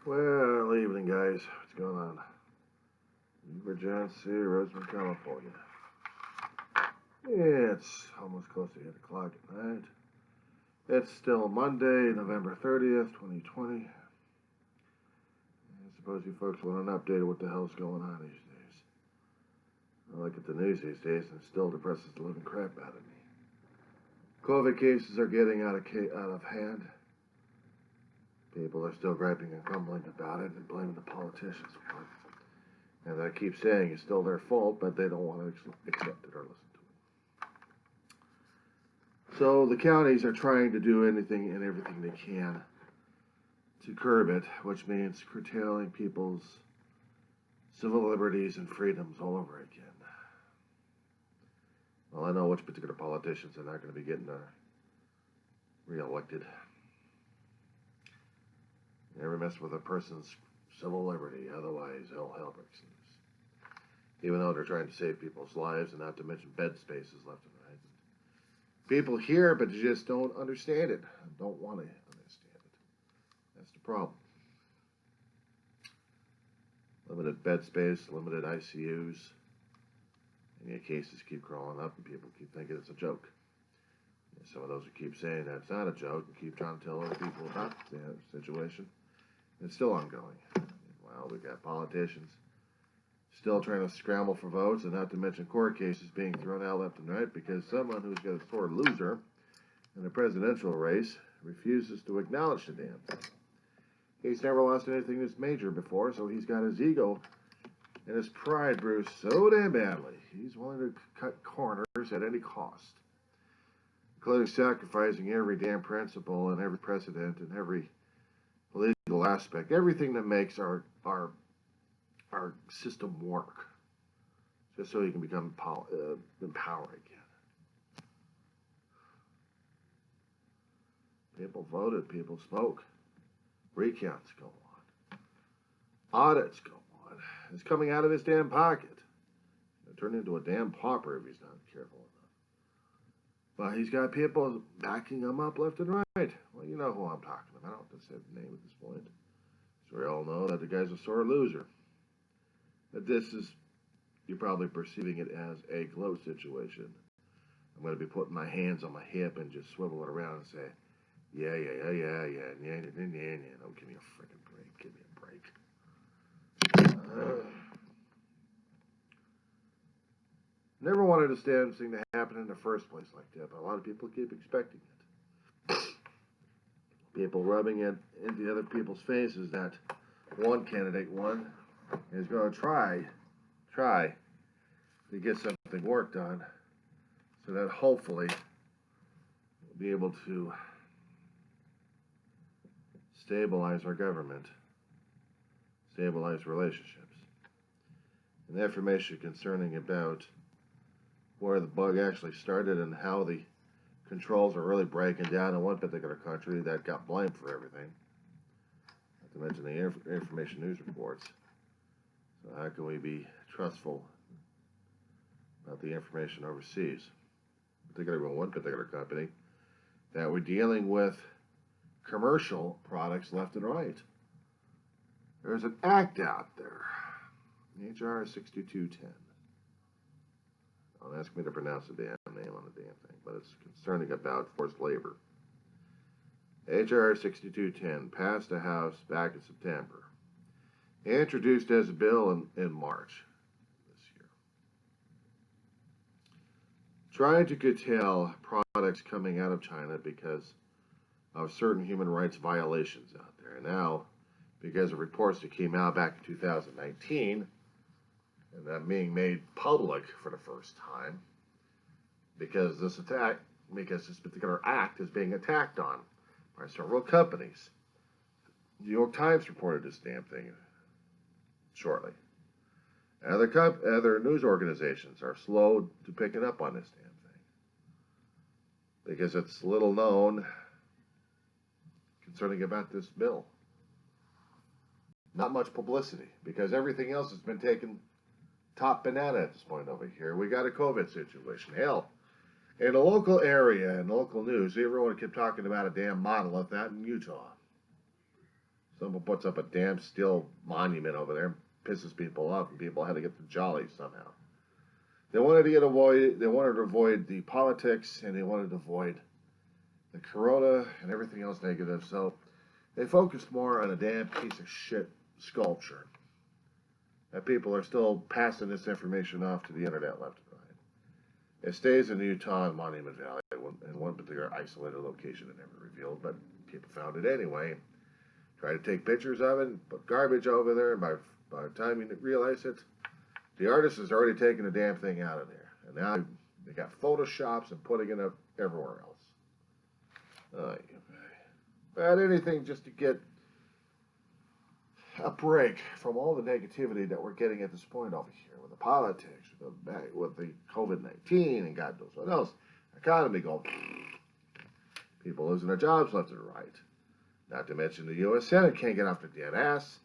Well, evening, guys. What's going on? Emergency, Roseman, California. Yeah, it's almost close to 8 o'clock at night. It's still Monday, November 30th, 2020. I suppose you folks want an update of what the hell's going on these days. I look at the news these days and it still depresses the living crap out of me. COVID cases are getting out of hand. People are still griping and grumbling about it and blaming the politicians for it. And I keep saying it's still their fault, but they don't want to accept it or listen to it. So the counties are trying to do anything and everything they can to curb it, which means curtailing people's civil liberties and freedoms all over again. Well, I know which particular politicians are not going to be getting reelected. You never mess with a person's civil liberty, otherwise hell breaks loose. Even though they're trying to save people's lives, and not to mention bed spaces left and right. People hear, but they just don't understand it, and don't want to understand it. That's the problem. Limited bed space, limited ICUs, and yet cases keep crawling up, and people keep thinking it's a joke. And some of those who keep saying that's not a joke, and keep trying to tell other people about the situation. It's still ongoing. Well, we've got politicians still trying to scramble for votes, and not to mention court cases being thrown out left and right because someone who's got a sore loser in the presidential race refuses to acknowledge the damn thing. He's never lost anything this major before, so he's got his ego and his pride bruised so damn badly. He's willing to cut corners at any cost, including sacrificing every damn principle and every precedent and every legal aspect, everything that makes our system work, just so he can become in power again. People voted, people spoke, recounts go on, audits go on. It's coming out of his damn pocket. He'll turn into a damn pauper if he's not careful enough. But he's got people backing him up left and right. Well, you know who I'm talking about. I don't have to say the name at this point. So we all know that the guy's a sore loser. But this is, you're probably perceiving it as a glow situation. I'm going to be putting my hands on my hip and just swivel it around and say, yeah. No, give me a freaking break. Give me a break. Never wanted this damn thing to happen in the first place like that, but a lot of people keep expecting it. People rubbing it into other people's faces that one candidate won is going to try to get something worked on so that hopefully we'll be able to stabilize our government, stabilize relationships. And the information concerning about where the bug actually started and how the controls are really breaking down in one particular country that got blamed for everything. Not to mention the information news reports. So how can we be trustful about the information overseas? Particularly with one particular company that we're dealing with commercial products left and right. There's an act out there, HR 6210. Don't ask me to pronounce the damn name on the damn thing, but it's concerning about forced labor. HR 6210 passed the House back in September. Introduced as a bill in March this year. Trying to curtail products coming out of China because of certain human rights violations out there. And now, because of reports that came out back in 2019, and that being made public for the first time, because this particular act is being attacked on by several companies. The New York Times reported this damn thing shortly. Other news organizations are slow to picking up on this damn thing because it's little known concerning about this bill. Not much publicity because everything else has been taken top banana at this point over here. We got a COVID situation. Hell, in a local area, in local news, everyone kept talking about a damn monolith out in Utah. Someone puts up a damn steel monument over there and pisses people off, and people had to get the jollies somehow. They wanted to avoid the politics, and they wanted to avoid the corona and everything else negative. So they focused more on a damn piece of shit sculpture. That people are still passing this information off to the internet left and right. It stays in Utah and Monument Valley in one particular isolated location and never revealed, but people found it anyway. Try to take pictures of it, put garbage over there, and by the time you realize it, the artist has already taken the damn thing out of there. And now they got photoshops and putting it up everywhere else. But anything just to get a break from all the negativity that we're getting at this point over here with the politics, with the COVID-19, and God knows what else. Economy going, people losing their jobs left and right. Not to mention the U.S. Senate can't get off their damn ass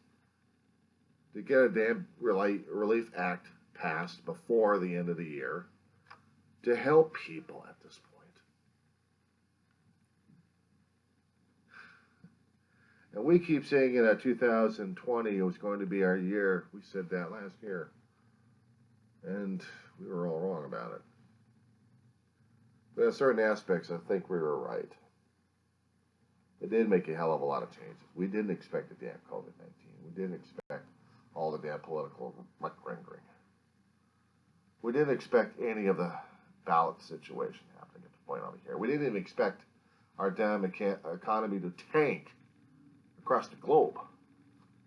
to get a damn relief act passed before the end of the year to help people at this point. And we keep saying that 2020 was going to be our year. We said that last year. And we were all wrong about it. But in certain aspects, I think we were right. It did make a hell of a lot of changes. We didn't expect the damn COVID-19. We didn't expect all the damn political muck-rendering. We didn't expect any of the ballot situation happening at the point over here. We didn't even expect our damn economy to tank across the globe.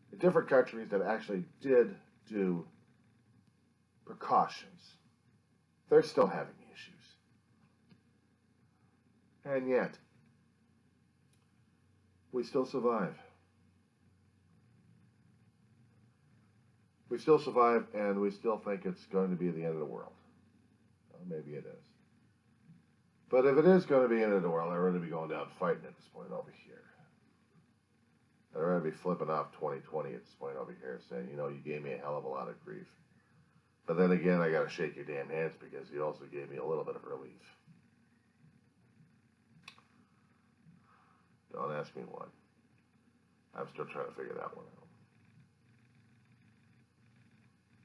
The different countries that actually did do precautions, they're still having issues. And yet, we still survive. We still survive, and we still think it's going to be the end of the world. Well, maybe it is. But if it is going to be the end of the world, I'd rather be going down fighting at this point over here. I'd rather be flipping off 2020 at this point over here, saying, you know, you gave me a hell of a lot of grief. But then again, I got to shake your damn hands because you also gave me a little bit of relief. Don't ask me why. I'm still trying to figure that one out.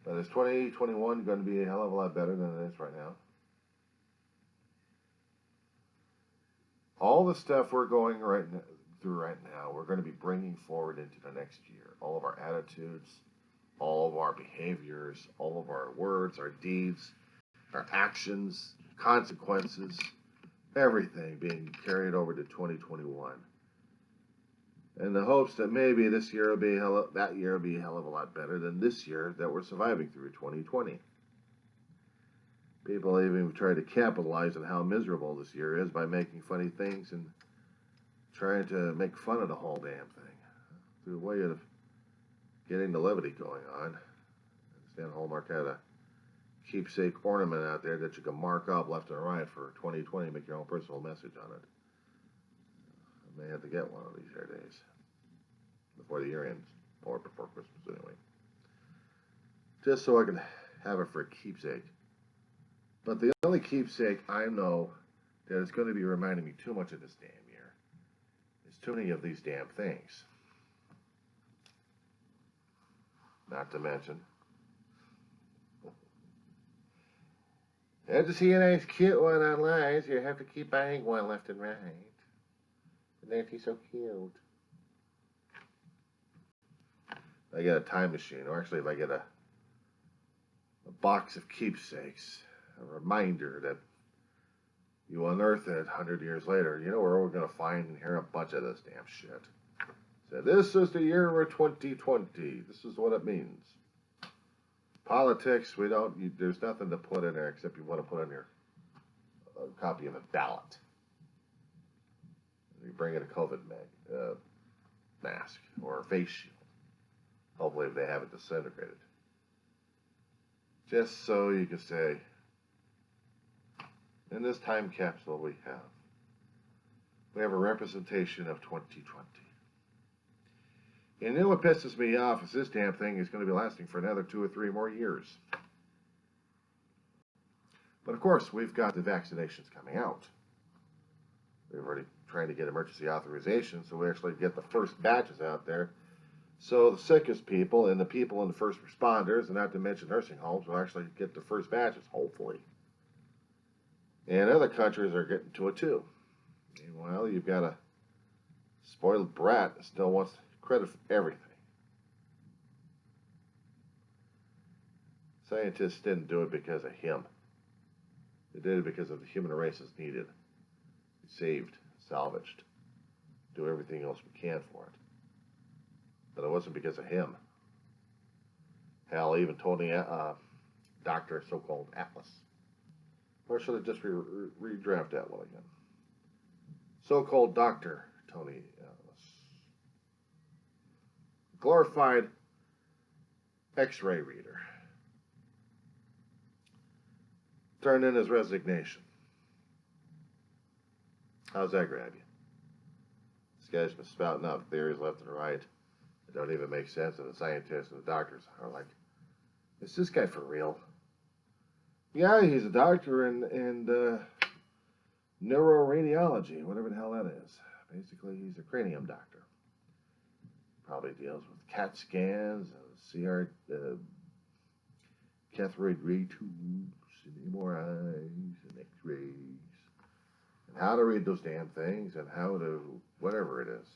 But is 2021 going to be a hell of a lot better than it is right now? All the stuff we're going through right now, we're going to be bringing forward into the next year. All of our attitudes, all of our behaviors, all of our words, our deeds, our actions, consequences, everything being carried over to 2021. In the hopes that maybe this year will be that year will be a hell of a lot better than this year that we're surviving through 2020. People even try to capitalize on how miserable this year is by making funny things and trying to make fun of the whole damn thing through a way of getting the levity going on. Stan Hallmark had a keepsake ornament out there that you can mark up left and right for 2020, make your own personal message on it. I may have to get one of these here days before the year ends, or before Christmas anyway. Just so I can have it for a keepsake. But the only keepsake I know that is going to be reminding me too much of this damn year is too many of these damn things. Not to mention, to see a nice cute one online, so you have to keep buying one left and right. Isn't he so cute? I get a time machine, or actually if I get a box of keepsakes, a reminder that you unearth it 100 years later, you know where we're going to find and hear a bunch of this damn shit. So this is the year of 2020. This is what it means. Politics, there's nothing to put in there except you want to put in your copy of a ballot. You bring in a COVID mask or a face shield. Hopefully if they have it disintegrated. Just so you can say, in this time capsule we have a representation of 2020. And you know what pisses me off is this damn thing is going to be lasting for another 2 or 3 more years. But of course, we've got the vaccinations coming out. We're already trying to get emergency authorization, so we actually get the first batches out there So the sickest people and the people in the first responders, and not to mention nursing homes, will actually get the first batches, hopefully. And other countries are getting to it too. Meanwhile, you've got a spoiled brat that still wants credit for everything. Scientists didn't do it because of him. They did it because of the human race is needed. Saved, salvaged. Do everything else we can for it. But it wasn't because of him. Hal even told the Dr. so-called Atlas. Or should I just redraft that one again? So-called Dr. Tony Atlas. Glorified X-ray reader. Turned in his resignation. How's that grab you? This guy's been spouting out theories left and right that don't even make sense, and the scientists and the doctors are like, is this guy for real? Yeah, he's a doctor in neuroradiology, whatever the hell that is. Basically, he's a cranium doctor. Probably deals with CAT scans, cathode ray tubes, and MRIs, and X-rays, and how to read those damn things, and how to whatever it is.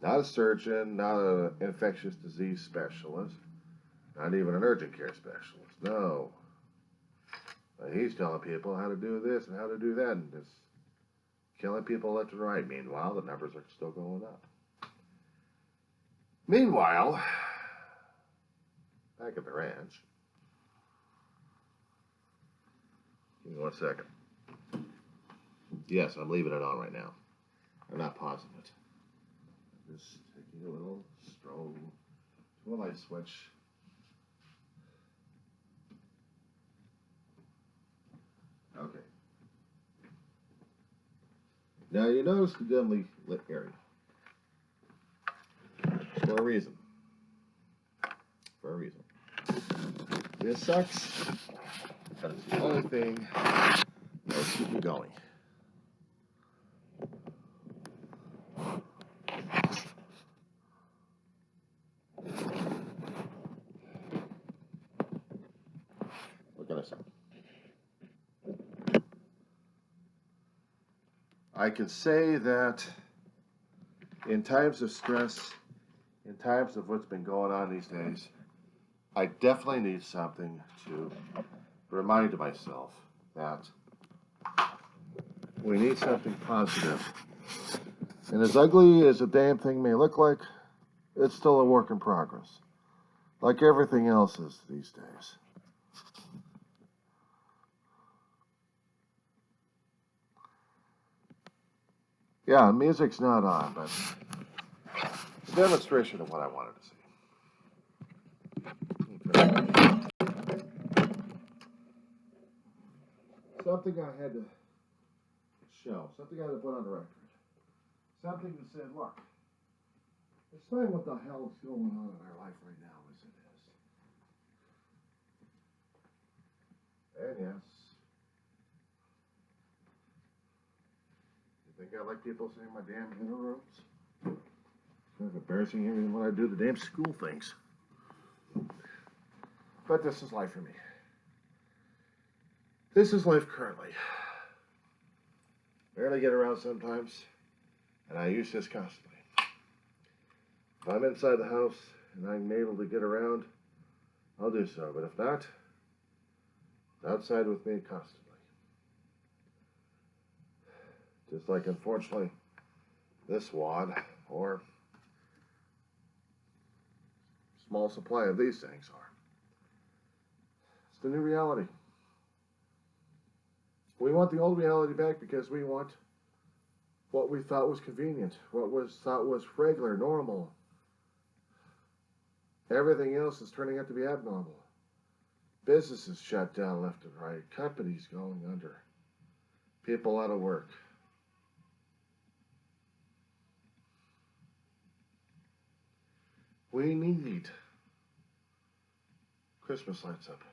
Not a surgeon, not an infectious disease specialist, not even an urgent care specialist. No. He's telling people how to do this and how to do that, and just killing people left and right. Meanwhile, the numbers are still going up. Meanwhile, back at the ranch. Give me 1 second. Yes, I'm leaving it on right now. I'm not pausing it. I'm just taking a little stroll to a light switch. Okay. Now you notice the dimly lit area. For a reason. For a reason. This sucks, but it's the only thing that'll keep me going. What can I say? I can say that in times of stress, in times of what's been going on these days, I definitely need something to remind myself that we need something positive. And as ugly as a damn thing may look like, it's still a work in progress. Like everything else is these days. Yeah, music's not on, but it's a demonstration of what I wanted to see. Something I had to show, something I had to put on the record. Something that said, look, explain what the hell is going on in our life right now as it is. And yes, you think I like people saying my damn inner rooms? It's kind of embarrassing even when I do the damn school things. But this is life for me. This is life currently. Barely get around sometimes, and I use this constantly. If I'm inside the house and I'm able to get around, I'll do so. But if not, it's outside with me constantly. Just like, unfortunately, this wad, or small supply of these things are. It's the new reality. We want the old reality back because we want what we thought was convenient, what was thought was regular, normal. Everything else is turning out to be abnormal. Businesses shut down left and right, companies going under, people out of work. We need Christmas lights up.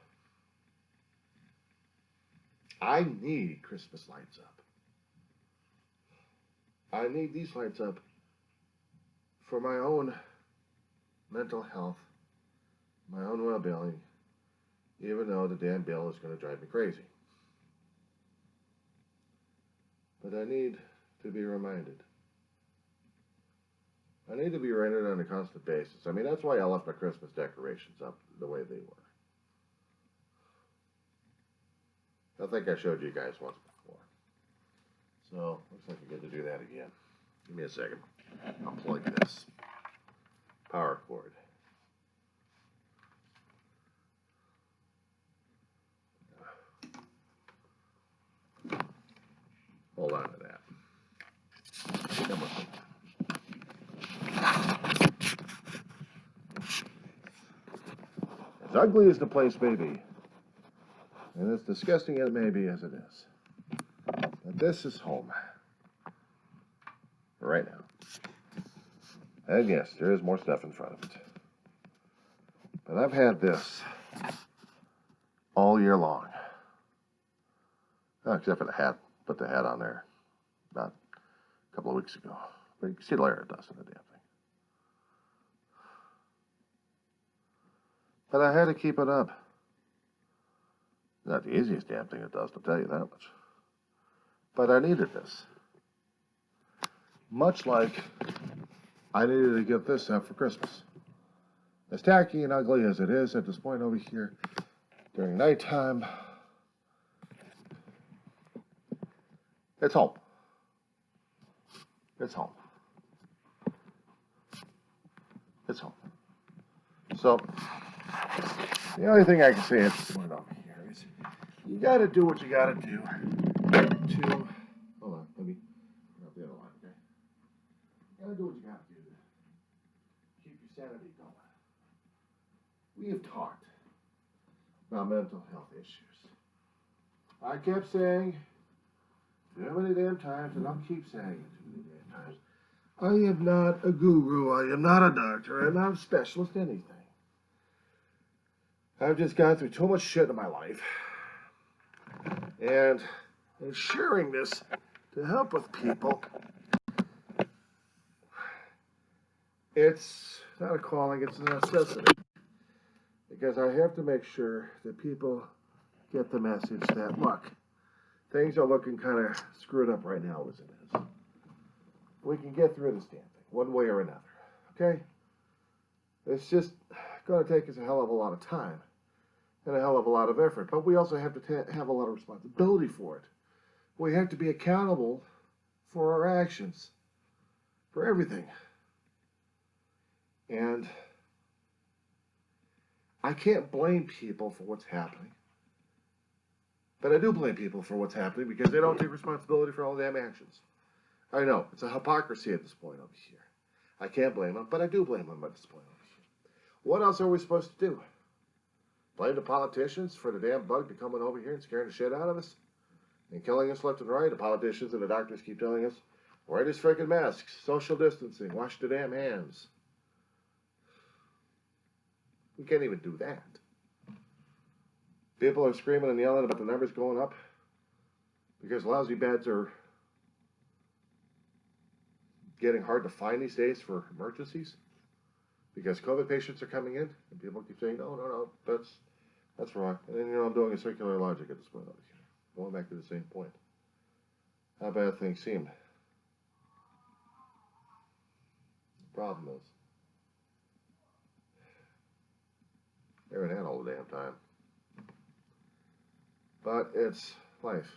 I need Christmas lights up. I need these lights up for my own mental health, my own well-being, even though the damn bill is going to drive me crazy. But I need to be reminded. I need to be reminded on a constant basis. I mean, that's why I left my Christmas decorations up the way they were. I think I showed you guys once before. So, looks like I get to do that again. Give me a second. I'll plug this power cord. Hold on to that. Come on. As ugly as the place may be, and as disgusting it may be as it is, but this is home. Right now. And yes, there is more stuff in front of it. But I've had this all year long. Oh, except for the hat. Put the hat on there about a couple of weeks ago. But you can see the layer of dust in the damn thing. But I had to keep it up. Not the easiest damn thing it does, to tell you that much. But I needed this. Much like I needed to get this up for Christmas. As tacky and ugly as it is at this point over here, during nighttime, it's home. It's home. It's home. So, the only thing I can say at this point over here is, you gotta do what you gotta do to, hold on, let me turn up the other line, okay? You gotta do what you gotta do to keep your sanity going. We have talked about mental health issues. I kept saying too many damn times, and I'll keep saying it too many damn times, I am not a guru, I am not a doctor, I'm not a specialist, anything. I've just gone through too much shit in my life. And in sharing this to help with people, it's not a calling, it's a necessity. Because I have to make sure that people get the message that, look, things are looking kind of screwed up right now as it is. We can get through this damn thing, one way or another, okay? It's just going to take us a hell of a lot of time and a hell of a lot of effort, but we also have to have a lot of responsibility for it. We have to be accountable for our actions, for everything. And I can't blame people for what's happening. But I do blame people for what's happening because they don't take responsibility for all damn actions. I know, it's a hypocrisy at this point over here. I can't blame them, but I do blame them at this point over here. What else are we supposed to do? Blame the politicians for the damn bug to coming over here and scaring the shit out of us? And killing us left and right? The politicians and the doctors keep telling us, wear these freaking masks, social distancing, wash the damn hands. We can't even do that. People are screaming and yelling about the numbers going up because lousy beds are getting hard to find these days for emergencies because COVID patients are coming in and people keep saying, no, that's wrong. And then, I'm doing a circular logic at this point over here. Going back to the same point. How bad things seem. The problem is, they haven't had all the damn time. But it's life.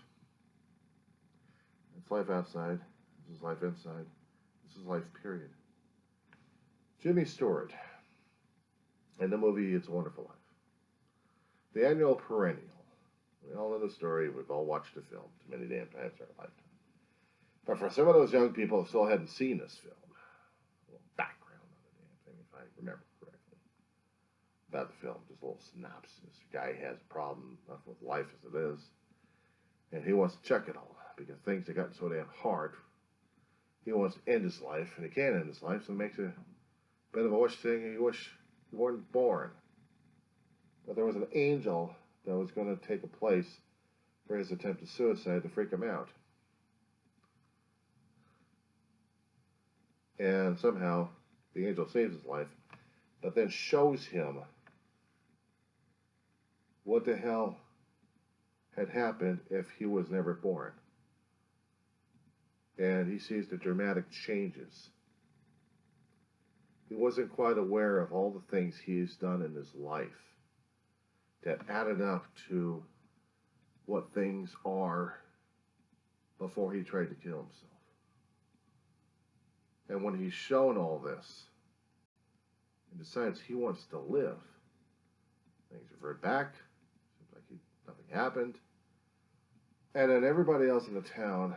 It's life outside. This is life inside. This is life, period. Jimmy Stewart in the movie It's a Wonderful Life. The annual perennial. We all know the story. We've all watched the film too many damn times in our lifetime. But for some of those young people who still hadn't seen this film, a little background on the damn thing, if I remember correctly, about the film, just a little synopsis. A guy has a problem with life as it is, and he wants to check it all because things have gotten so damn hard. He wants to end his life, and he can't end his life, so he makes a bit of a wish thing. He wish he weren't born. But there was an angel that was going to take a place for his attempted suicide to freak him out. And somehow the angel saves his life but then shows him what the hell had happened if he was never born. And he sees the dramatic changes. He wasn't quite aware of all the things he's done in his life that added up to what things are before he tried to kill himself. And when he's shown all this, he decides he wants to live. Things revert back. Seems like nothing happened. And then everybody else in the town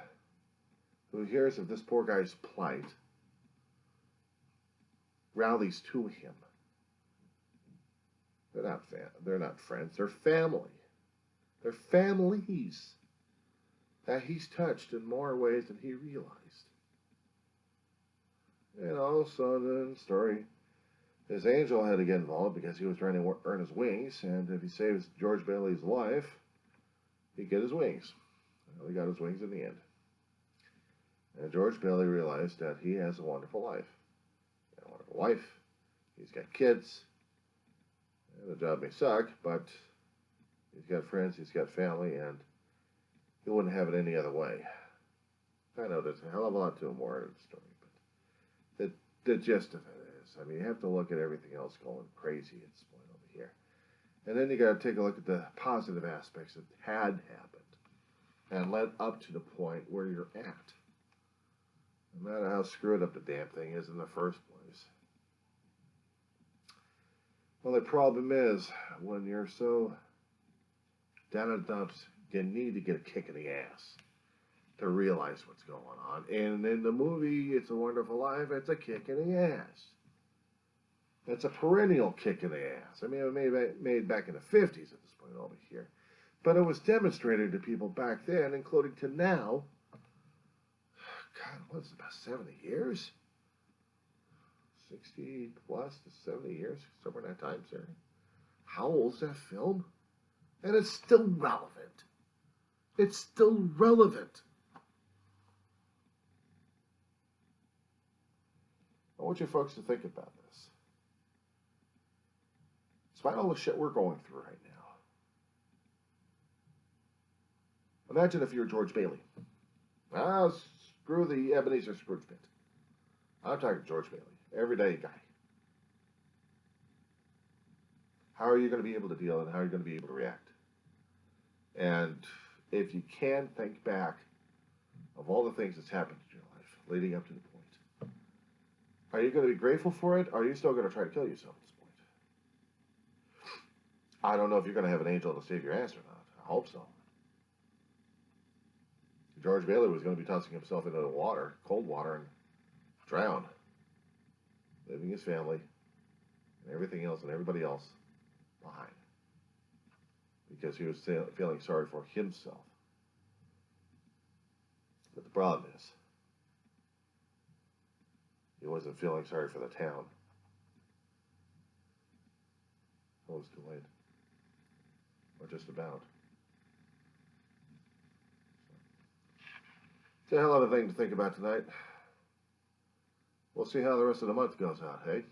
who hears of this poor guy's plight rallies to him. They're not friends. They're family. They're families that he's touched in more ways than he realized. And all of a sudden, the story, his angel had to get involved because he was trying to earn his wings, and if he saves George Baily's life, he'd get his wings. Well, he got his wings in the end. And George Baily realized that he has a wonderful life. He's got a wonderful wife. He's got kids. And the job may suck, but he's got friends, he's got family, and he wouldn't have it any other way. I know there's a hell of a lot to a more of the story, but the gist of it is, I mean, you have to look at everything else going crazy at this point over here. And then you got to take a look at the positive aspects that had happened and led up to the point where you're at. No matter how screwed up the damn thing is in the first place. Well, the problem is, when you're so down in the dumps, you need to get a kick in the ass to realize what's going on. And in the movie, It's a Wonderful Life, it's a kick in the ass. It's a perennial kick in the ass. I mean, it was made back in the 50s at this point over here. But it was demonstrated to people back then, including to now. God, what's it, about 70 years? 60 plus to 70 years, somewhere in that time period. How old's that film? And it's still relevant. It's still relevant. I want you folks to think about this. Despite all the shit we're going through right now, imagine if you're George Baily. Screw the Ebenezer Scrooge bit. I'm talking George Baily, everyday guy. How are you going to be able to deal and how are you going to be able to react? And if you can think back of all the things that's happened in your life leading up to the point, are you going to be grateful for it or are you still going to try to kill yourself at this point? I don't know if you're going to have an angel to save your ass or not. I hope so. George Baily was going to be tossing himself into the water, cold water, and drown, leaving his family and everything else and everybody else behind because he was feeling sorry for himself. But the problem is, he wasn't feeling sorry for the town. It was too late. Or just about. It's a hell of a thing to think about tonight. We'll see how the rest of the month goes out, hey?